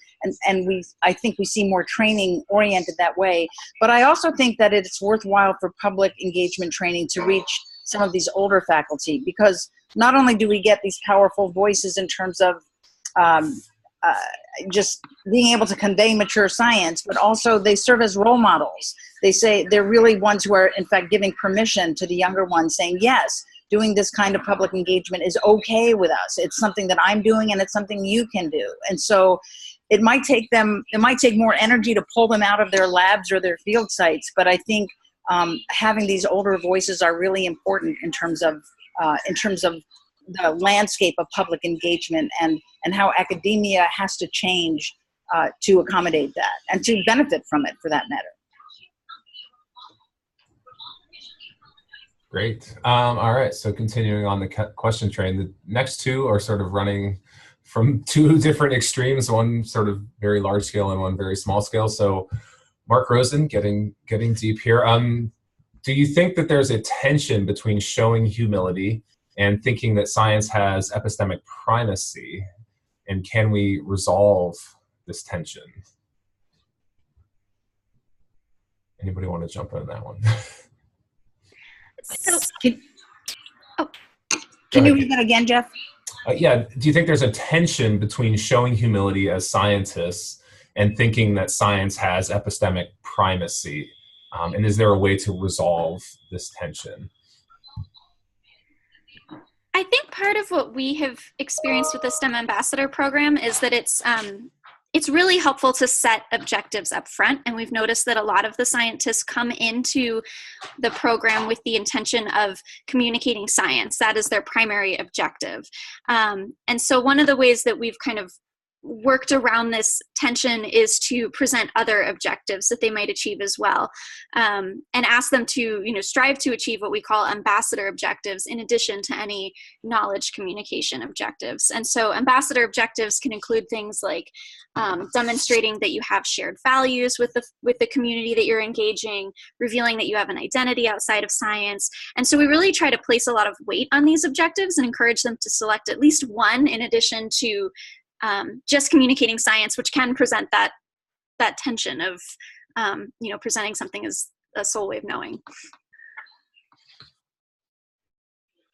Speaker 3: I think we see more training oriented that way. But I also think that it's worthwhile for public engagement training to reach some of these older faculty, because not only do we get these powerful voices in terms of just being able to convey mature science, but also they serve as role models. They say they're really ones who are, in fact, giving permission to the younger ones, saying, yes, doing this kind of public engagement is okay with us. It's something that I'm doing, and it's something you can do. And so it might take more energy to pull them out of their labs or their field sites, but I think having these older voices are really important in terms of the landscape of public engagement and how academia has to change to accommodate that and to benefit from it, for that matter.
Speaker 1: Great. All right, so continuing on the question train, the next two are sort of running from two different extremes, one sort of very large scale and one very small scale. So Mark Rosen, getting deep here. Do you think that there's a tension between showing humility and thinking that science has epistemic primacy? And can we resolve this tension? Anybody want to jump on that one?
Speaker 3: So, can you read that again, Jeff?
Speaker 1: Yeah. Do you think there's a tension between showing humility as scientists and thinking that science has epistemic primacy? And is there a way to resolve this tension?
Speaker 4: I think part of what we have experienced with the STEM Ambassador program is that it's really helpful to set objectives up front. And we've noticed that a lot of the scientists come into the program with the intention of communicating science. That is their primary objective. And so one of the ways that we've kind of worked around this tension is to present other objectives that they might achieve as well, and ask them to, strive to achieve what we call ambassador objectives in addition to any knowledge communication objectives. And so ambassador objectives can include things like demonstrating that you have shared values with the community that you're engaging, revealing that you have an identity outside of science. And so we really try to place a lot of weight on these objectives and encourage them to select at least one in addition to just communicating science, which can present that tension of, presenting something as a sole way of knowing.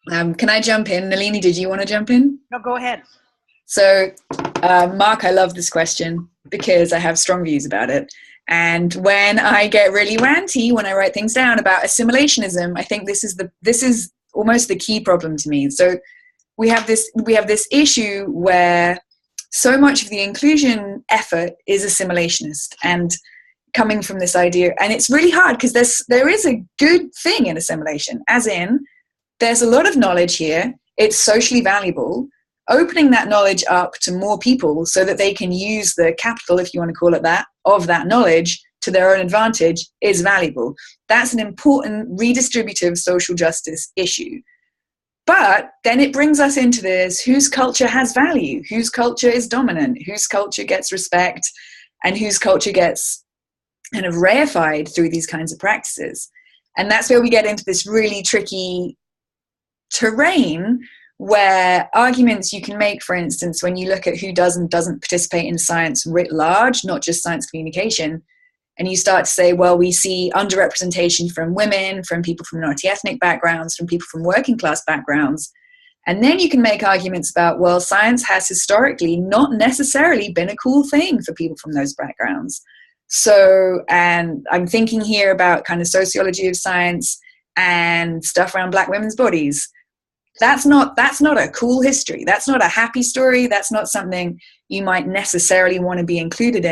Speaker 5: Can I jump in? Nalini, did you want to jump in?
Speaker 3: No, go ahead.
Speaker 5: So, Mark, I love this question because I have strong views about it. And when I get really ranty, when I write things down about assimilationism, I think this is almost the key problem to me. So we have this issue where so much of the inclusion effort is assimilationist and coming from this idea. And it's really hard because there is a good thing in assimilation, as in there's a lot of knowledge here. It's socially valuable. Opening that knowledge up to more people so that they can use the capital, if you want to call it that, of that knowledge to their own advantage is valuable. That's an important redistributive social justice issue. But then it brings us into this, whose culture has value, whose culture is dominant, whose culture gets respect, and whose culture gets kind of reified through these kinds of practices. And that's where we get into this really tricky terrain where arguments you can make, for instance, when you look at who does and doesn't participate in science writ large, not just science communication, and you start to say, well, we see underrepresentation from women, from people from minority ethnic backgrounds, from people from working class backgrounds. And then you can make arguments about, well, science has historically not necessarily been a cool thing for people from those backgrounds. So, and I'm thinking here about kind of sociology of science and stuff around Black women's bodies. That's not a cool history. That's not a happy story. That's not something you might necessarily want to be included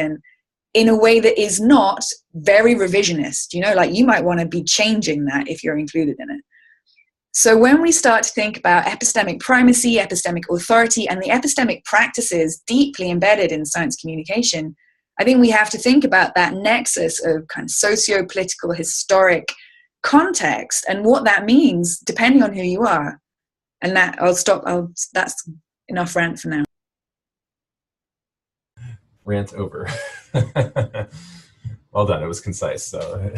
Speaker 5: in a way that is not very revisionist. Like you might want to be changing that if you're included in it. So when we start to think about epistemic primacy, epistemic authority, and the epistemic practices deeply embedded in science communication, I think we have to think about that nexus of kind of socio-political, historic context and what that means depending on who you are. And that that's enough rant for now.
Speaker 1: Rant over. Well done, it was concise. So,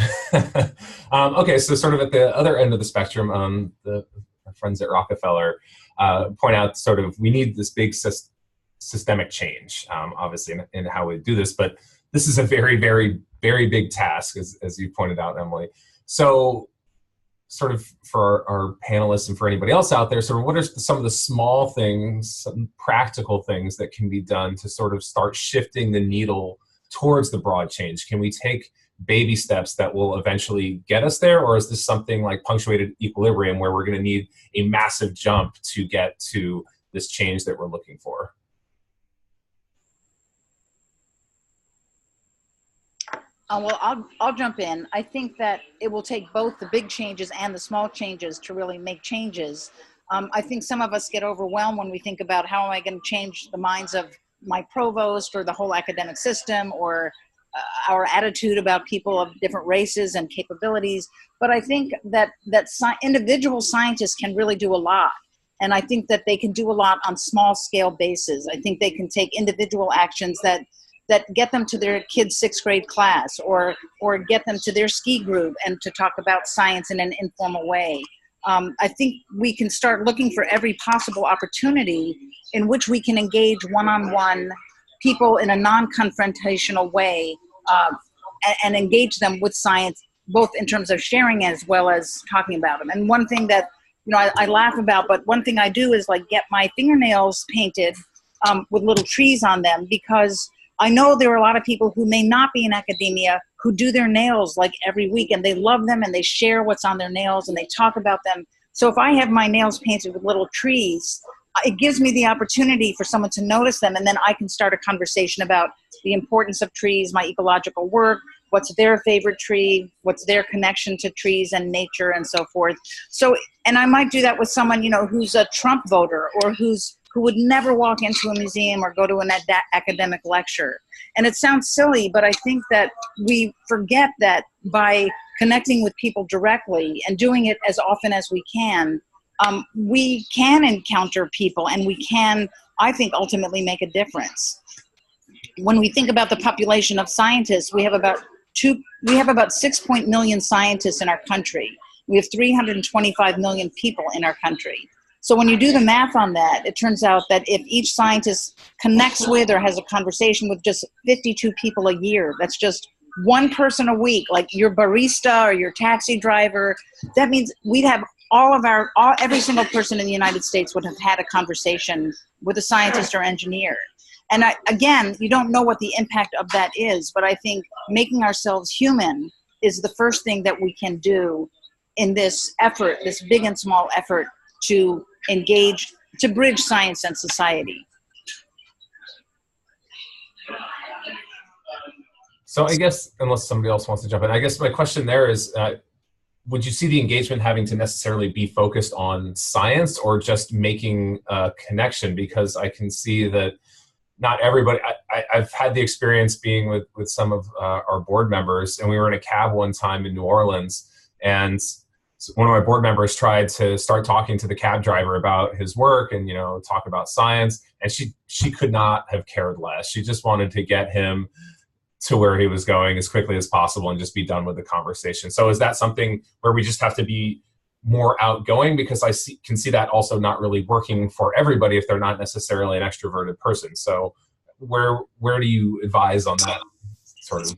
Speaker 1: okay, so sort of at the other end of the spectrum, the friends at Rockefeller point out sort of we need this big systemic change, obviously, in how we do this, but this is a very, very, very big task, as you pointed out, Emily. So sort of for our panelists and for anybody else out there, sort of what are some of the small things, some practical things that can be done to sort of start shifting the needle towards the broad change? Can we take baby steps that will eventually get us there, or is this something like punctuated equilibrium where we're going to need a massive jump to get to this change that we're looking for?
Speaker 3: Well, I'll jump in. I think that it will take both the big changes and the small changes to really make changes. I think some of us get overwhelmed when we think about how am I going to change the minds of my provost or the whole academic system, or our attitude about people of different races and capabilities. But I think that individual scientists can really do a lot. And I think that they can do a lot on small scale basis. I think they can take individual actions that get them to their kids' 6th grade class, or get them to their ski group and to talk about science in an informal way. I think we can start looking for every possible opportunity in which we can engage one-on-one people in a non-confrontational way, and engage them with science, both in terms of sharing as well as talking about them. And one thing that, I laugh about, but one thing I do is like get my fingernails painted with little trees on them, because I know there are a lot of people who may not be in academia who do their nails like every week, and they love them and they share what's on their nails and they talk about them. So if I have my nails painted with little trees, it gives me the opportunity for someone to notice them, and then I can start a conversation about the importance of trees, my ecological work, what's their favorite tree, what's their connection to trees and nature and so forth. So, and I might do that with someone, who's a Trump voter, or who would never walk into a museum or go to an academic lecture. And it sounds silly, but I think that we forget that by connecting with people directly and doing it as often as we can encounter people, and we can, I think, ultimately make a difference. When we think about the population of scientists, we have about 6 million scientists in our country. We have 325 million people in our country. So when you do the math on that, it turns out that if each scientist connects with or has a conversation with just 52 people a year, that's just one person a week, like your barista or your taxi driver, that means we'd have every single person in the United States would have had a conversation with a scientist or engineer. And again, you don't know what the impact of that is, but I think making ourselves human is the first thing that we can do in this effort, this big and small effort to engage, to bridge science and society.
Speaker 1: So I guess, unless somebody else wants to jump in, I guess my question there is, would you see the engagement having to necessarily be focused on science, or just making a connection? Because I can see that not everybody, I've had the experience being with some of our board members, and we were in a cab one time in New Orleans, and one of my board members tried to start talking to the cab driver about his work and, talk about science, and she could not have cared less. She just wanted to get him to where he was going as quickly as possible and just be done with the conversation. So is that something where we just have to be more outgoing? Because I can see that also not really working for everybody if they're not necessarily an extroverted person. So where do you advise on that sort of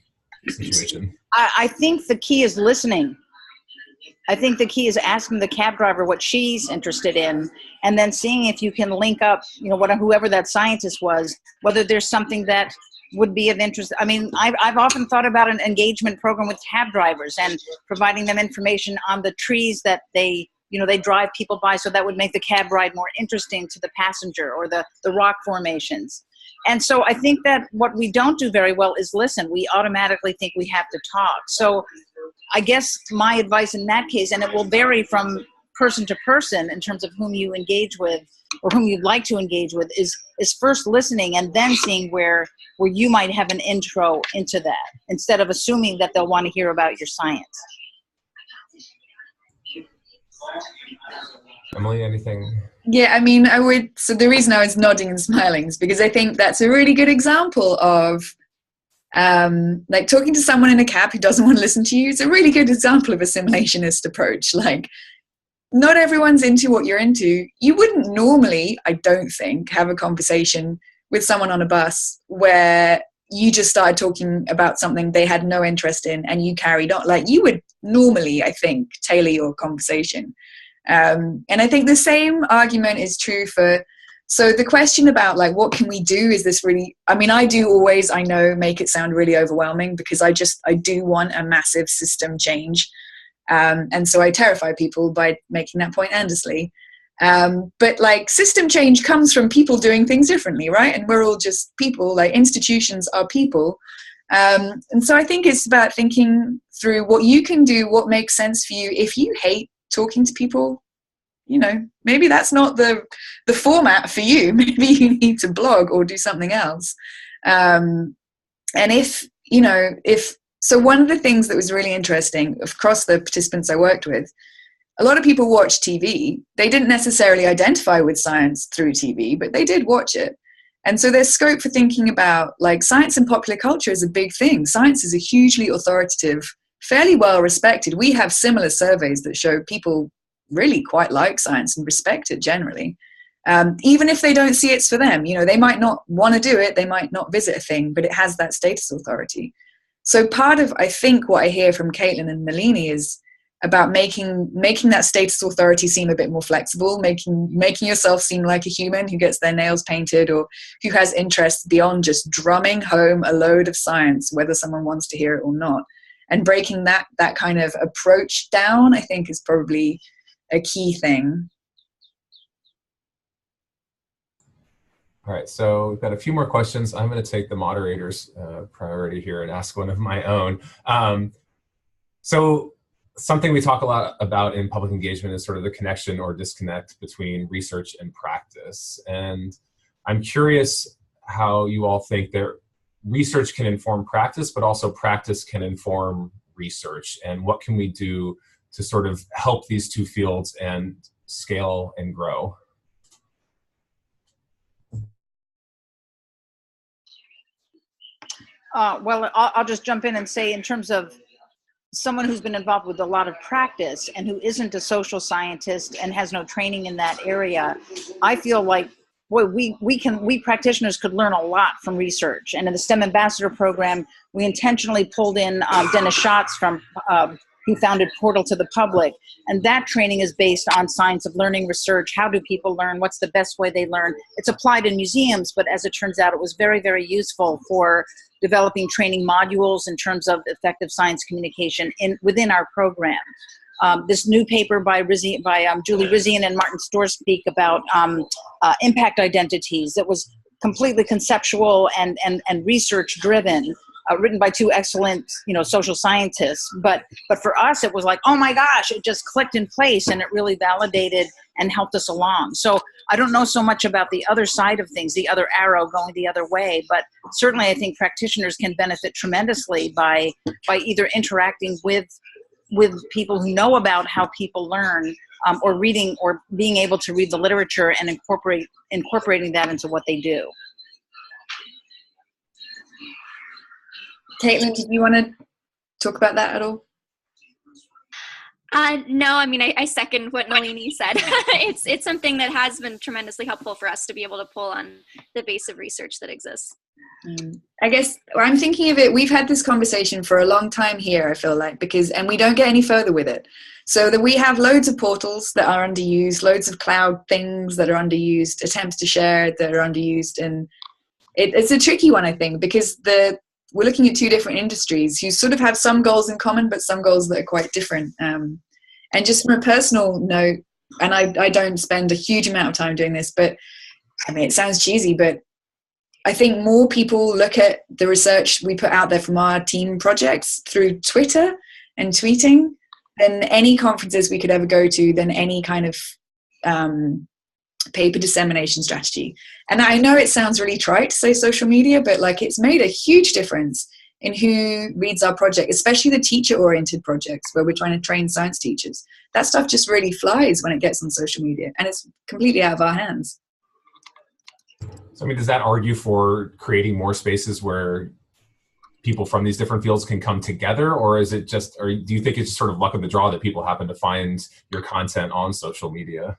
Speaker 1: situation?
Speaker 3: I think the key is listening. I think the key is asking the cab driver what she's interested in, and then seeing if you can link up, whoever that scientist was, whether there's something that would be of interest. I mean, I've often thought about an engagement program with cab drivers and providing them information on the trees that they drive people by, so that would make the cab ride more interesting to the passenger, or the rock formations. And so I think that what we don't do very well is listen. We automatically think we have to talk. So I guess my advice in that case, and it will vary from person to person in terms of whom you engage with, or whom you'd like to engage with is first listening and then seeing where you might have an intro into that, instead of assuming that they'll want to hear about your science.
Speaker 1: Emily, anything?
Speaker 5: Yeah, I mean, so the reason I was nodding and smiling is because I think that's a really good example of like talking to someone in a cab who doesn't want to listen to you. It's a really good example of a simulationist approach. Like, not everyone's into what you're into. You wouldn't normally, I don't think, have a conversation with someone on a bus where you just started talking about something they had no interest in and you carried on. Like, you would normally, I think, tailor your conversation. And I think the same argument is true for, so the question about like, what can we do? Is this really, I mean, I do always, I know, make it sound really overwhelming because I do want a massive system change. And so I terrify people by making that point endlessly. But like, system change comes from people doing things differently, right? And we're all just people, like institutions are people. And so I think it's about thinking through what you can do, what makes sense for you. If you hate talking to people, you know, maybe that's not the format for you. Maybe you need to blog or do something else. And so one of the things that was really interesting across the participants I worked with, a lot of people watch TV. They didn't necessarily identify with science through TV, but they did watch it. And so there's scope for thinking about, like, science and popular culture is a big thing. Science is a hugely authoritative, fairly well respected. We have similar surveys that show people really quite like science and respect it generally. Even if they don't see it's for them, you know, they might not want to do it, they might not visit a thing, but it has that status authority. So part of, I think, what I hear from Caitlin and Nalini is about making that status authority seem a bit more flexible, making yourself seem like a human who gets their nails painted or who has interests beyond just drumming home a load of science, whether someone wants to hear it or not. And breaking that kind of approach down, I think, is probably a key thing.
Speaker 1: All right, so we've got a few more questions. I'm going to take the moderator's priority here and ask one of my own. So something we talk a lot about in public engagement is sort of the connection or disconnect between research and practice. And I'm curious how you all think that research can inform practice, but also practice can inform research. And what can we do to sort of help these two fields and scale and grow?
Speaker 3: Well, I'll just jump in and say, in terms of someone who's been involved with a lot of practice and who isn't a social scientist and has no training in that area, I feel like, boy, we practitioners could learn a lot from research. And in the STEM Ambassador Program, we intentionally pulled in Dennis Schatz from who founded Portal to the Public. And that training is based on science of learning research. How do people learn? What's the best way they learn? It's applied in museums, but as it turns out, it was very, very useful for developing training modules in terms of effective science communication within our program. This new paper by Julie Rizian and Martin Storspeak about impact identities, that was completely conceptual and research driven, written by two excellent, social scientists. But for us, it was like, oh my gosh, it just clicked in place and it really validated and helped us along. So I don't know so much about the other side of things, the other arrow going the other way, but certainly I think practitioners can benefit tremendously by either interacting with people who know about how people learn, or reading or being able to read the literature and incorporating that into what they do.
Speaker 5: Caitlin, did you want to talk about that at all?
Speaker 4: No, I mean, I second what Nalini said. It's something that has been tremendously helpful for us to be able to pull on the base of research that exists.
Speaker 5: I guess I'm thinking of it, we've had this conversation for a long time here, I feel like, and we don't get any further with it. So that we have loads of portals that are underused, loads of cloud things that are underused, attempts to share that are underused. And it's a tricky one, I think, because we're looking at two different industries who sort of have some goals in common, but some goals that are quite different. And just from a personal note, and I don't spend a huge amount of time doing this, but I mean, it sounds cheesy, but I think more people look at the research we put out there from our team projects through Twitter and tweeting than any conferences we could ever go to, than any kind of paper dissemination strategy. And I know it sounds really trite to say social media, but like it's made a huge difference in who reads our project, especially the teacher-oriented projects where we're trying to train science teachers. That stuff just really flies when it gets on social media, and it's completely out of our hands.
Speaker 1: So, I mean, does that argue for creating more spaces where people from these different fields can come together, or is it just, or do you think it's sort of luck of the draw that people happen to find your content on social media?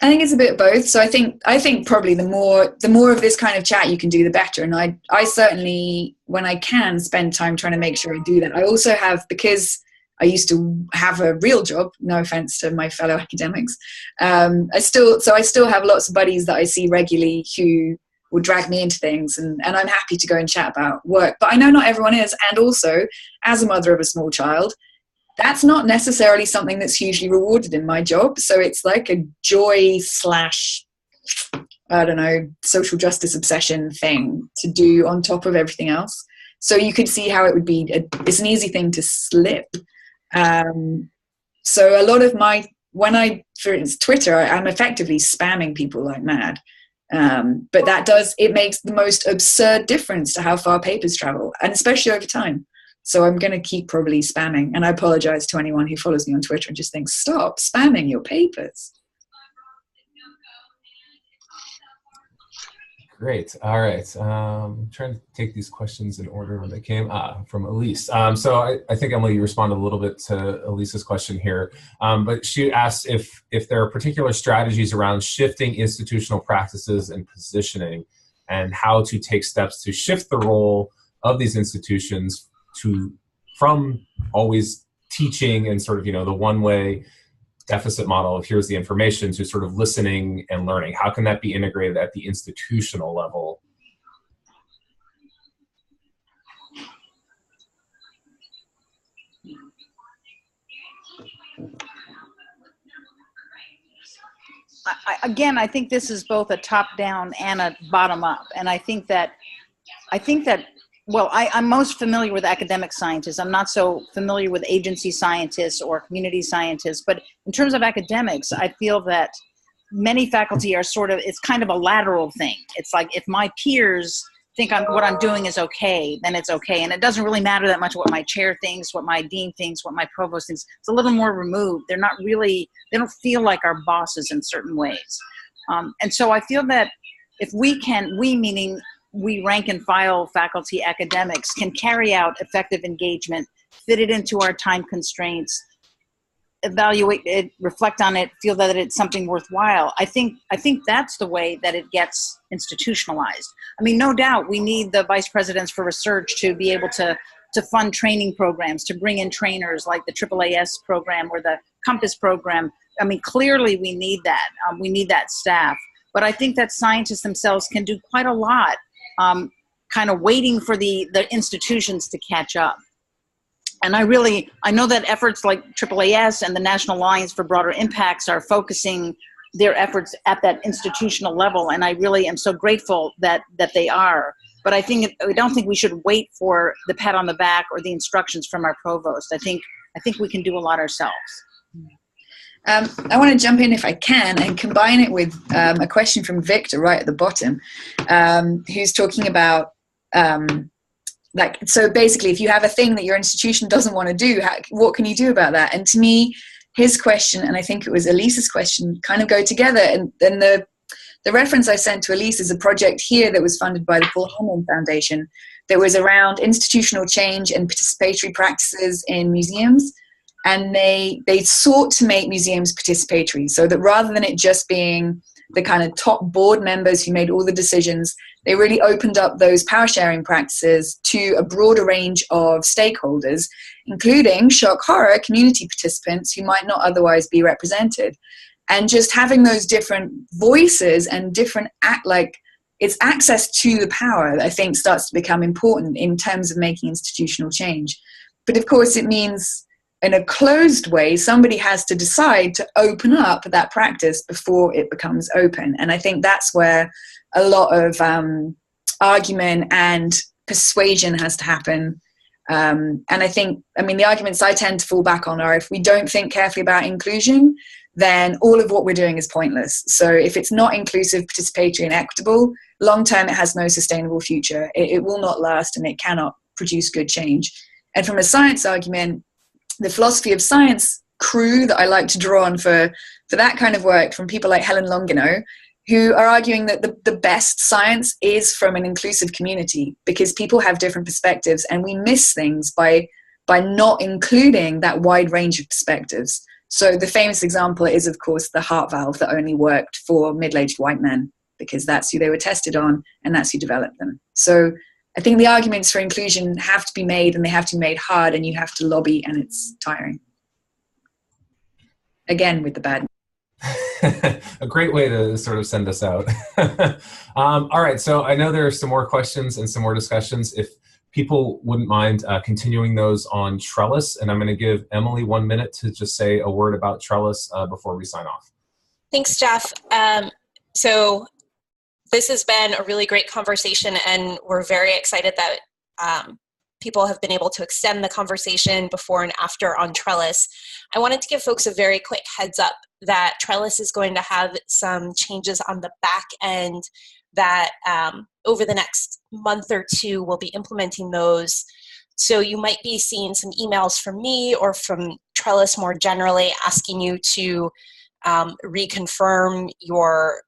Speaker 5: I think it's a bit of both. So I think probably the more of this kind of chat you can do, the better. And I certainly, when I can, spend time trying to make sure I do that. I also have, because I used to have a real job, no offense to my fellow academics, I still have lots of buddies that I see regularly who will drag me into things, and I'm happy to go and chat about work. But I know not everyone is. And also, as a mother of a small child, that's not necessarily something that's hugely rewarded in my job. So it's like a joy / I don't know, social justice obsession thing to do on top of everything else. So you could see how it would be, it's an easy thing to slip. So a lot of for instance, Twitter, I'm effectively spamming people like mad. But it makes the most absurd difference to how far papers travel, and especially over time. So I'm going to keep probably spamming. And I apologize to anyone who follows me on Twitter and just thinks, stop spamming your papers.
Speaker 1: Great. All right. I'm trying to take these questions in order when they came from Elise. So I think, Emily, you responded a little bit to Elise's question here. But she asked if there are particular strategies around shifting institutional practices and positioning, and how to take steps to shift the role of these institutions from always teaching and sort of, the one-way deficit model of here's the information to sort of listening and learning. How can that be integrated at the institutional level?
Speaker 3: I think this is both a top-down and a bottom-up. And I think that well, I'm most familiar with academic scientists. I'm not so familiar with agency scientists or community scientists. But in terms of academics, I feel that many faculty are it's kind of a lateral thing. It's like if my peers think what I'm doing is okay, then it's okay. And it doesn't really matter that much what my chair thinks, what my dean thinks, what my provost thinks. It's a little more removed. They don't feel like our bosses in certain ways. And so I feel that if we meaning we rank and file faculty academics, can carry out effective engagement, fit it into our time constraints, evaluate it, reflect on it, feel that it's something worthwhile. I think that's the way that it gets institutionalized. I mean, no doubt we need the vice presidents for research to be able to fund training programs, to bring in trainers like the AAAS program or the Compass program. I mean, clearly we need that. We need that staff. But I think that scientists themselves can do quite a lot, kind of waiting for the institutions to catch up. And I know that efforts like AAAS and the National Alliance for Broader Impacts are focusing their efforts at that institutional level. And I really am so grateful that they are. But I don't think we should wait for the pat on the back or the instructions from our provost. I think we can do a lot ourselves.
Speaker 5: I want to jump in if I can and combine it with a question from Victor right at the bottom, who's talking about so basically if you have a thing that your institution doesn't want to do, what can you do about that? And to me, his question, and I think it was Elise's question, kind of go together. And then the reference I sent to Elise is a project here that was funded by the Paul Hellman Foundation that was around institutional change and participatory practices in museums. And they sought to make museums participatory, so that rather than it just being the kind of top board members who made all the decisions, they really opened up those power sharing practices to a broader range of stakeholders, including, shock horror, community participants who might not otherwise be represented. And just having those different voices and different it's access to the power that I think starts to become important in terms of making institutional change. But of course it means, in a closed way, somebody has to decide to open up that practice before it becomes open. And I think that's where a lot of argument and persuasion has to happen. And the arguments I tend to fall back on are if we don't think carefully about inclusion, then all of what we're doing is pointless. So if it's not inclusive, participatory, and equitable, long term it has no sustainable future. It will not last, and it cannot produce good change. And from a science argument, the philosophy of science crew that I like to draw on for that kind of work, from people like Helen Longino, who are arguing that the best science is from an inclusive community, because people have different perspectives and we miss things by not including that wide range of perspectives. So the famous example is, of course, the heart valve that only worked for middle-aged white men, because that's who they were tested on and that's who developed them. So I think the arguments for inclusion have to be made, and they have to be made hard, and you have to lobby, and it's tiring. Again, with the bad.
Speaker 1: A great way to sort of send us out. All right, so I know there are some more questions and some more discussions. If people wouldn't mind continuing those on Trellis, and I'm going to give Emily 1 minute to just say a word about Trellis before we sign off.
Speaker 2: Thanks, Jeff. So this has been a really great conversation, and we're very excited that people have been able to extend the conversation before and after on Trellis. I wanted to give folks a very quick heads up that Trellis is going to have some changes on the back end that over the next month or two we'll be implementing those. So you might be seeing some emails from me or from Trellis more generally asking you to reconfirm your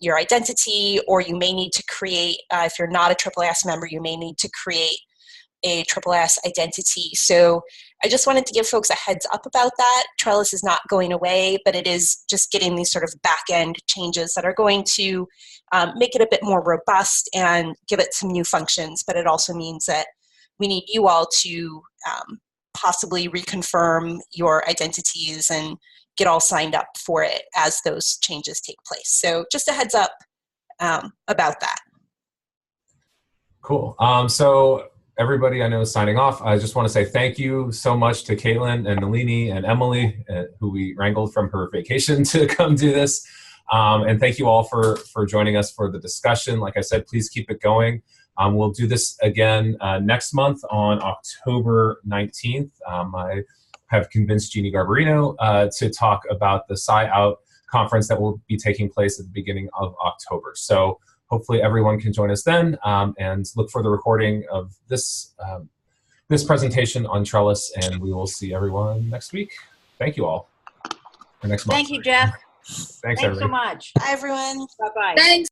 Speaker 2: identity, or you may need to create, if you're not a AAAS member, you may need to create a AAAS identity. So I just wanted to give folks a heads up about that. Trellis is not going away, but it is just getting these sort of back-end changes that are going to make it a bit more robust and give it some new functions. But it also means that we need you all to possibly reconfirm your identities and get all signed up for it as those changes take place. So just a heads up about that.
Speaker 1: Cool. So everybody I know is signing off. I just want to say thank you so much to Caitlin and Nalini and Emily, who we wrangled from her vacation to come do this. And thank you all for joining us for the discussion. Like I said, please keep it going. We'll do this again next month on October 19th. I have convinced Jeannie Garbarino to talk about the SciOut conference that will be taking place at the beginning of October. So hopefully everyone can join us then, and look for the recording of this presentation on Trellis, and we will see everyone next week. Thank you all. Or next month.
Speaker 3: Thank you, Jeff.
Speaker 1: Thanks everybody.
Speaker 3: so much.
Speaker 2: Bye, everyone.
Speaker 3: Bye-bye.
Speaker 5: Thanks.